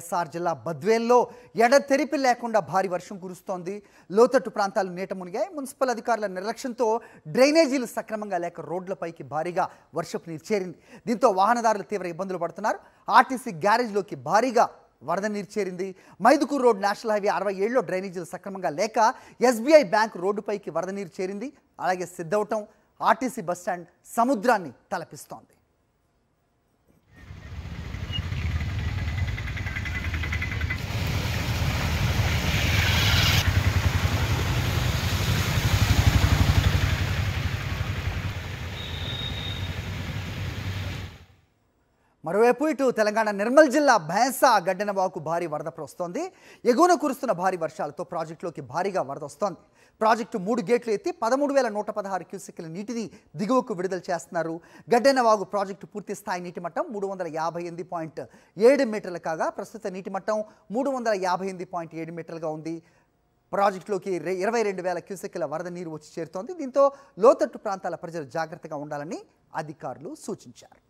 SR జిల్లా బద్వేల్లో ఎడతెరిపి లేకుండా భారీ వర్షం కురుస్తోంది. లోతట్టు ప్రాంతాలు నీట మునిగాయి. మున్సిపల్ అధికారుల నిర్లక్ష్యంతో డ్రైనేజీలు సక్రమంగా లేక రోడ్లపైకి భారీగా వర్షపు నీరు చేరింది. దీంతో వాహనదారులు తీవ్ర ఇబ్బందులు పడుతున్నారు. ఆర్టీసీ గ్యారేజ్లోకి భారీగా వరద నీరు చేరింది. మైదుకూరు రోడ్ నేషనల్ హైవే 67లో డ్రైనేజీలు సక్రమంగా లేక ఎస్బీఐ బ్యాంక్ రోడ్డుపైకి వరద నీరు చేరింది. అలాగే సిద్ధవటం ఆర్టీసీ బస్టాండ్ సముద్రాన్ని తలపిస్తోంది. మరోవైపు ఇటు తెలంగాణ నిర్మల్ జిల్లా భైంసా గడ్డెనవాగు భారీ వరద వస్తోంది. ఎగువన కురుస్తున్న భారీ వర్షాలతో ప్రాజెక్టులోకి భారీగా వరద వస్తోంది. ప్రాజెక్టు 3 గేట్లు ఎత్తి 13,116 క్యూసెక్కుల నీటిని దిగువకు విడుదల చేస్తున్నారు. గడ్డెనవాగు ప్రాజెక్టు పూర్తి స్థాయి నీటి మట్టం 358.7 మీటర్లు కాగా ప్రస్తుత నీటి మట్టం 358.7 మీటర్లుగా ఉంది. ప్రాజెక్టులోకి 22,000 క్యూసెక్కుల వరద నీరు వచ్చి చేరుతోంది. దీంతో లోతట్టు ప్రాంతాల ప్రజలు జాగ్రత్తగా ఉండాలని అధికారులు సూచించారు.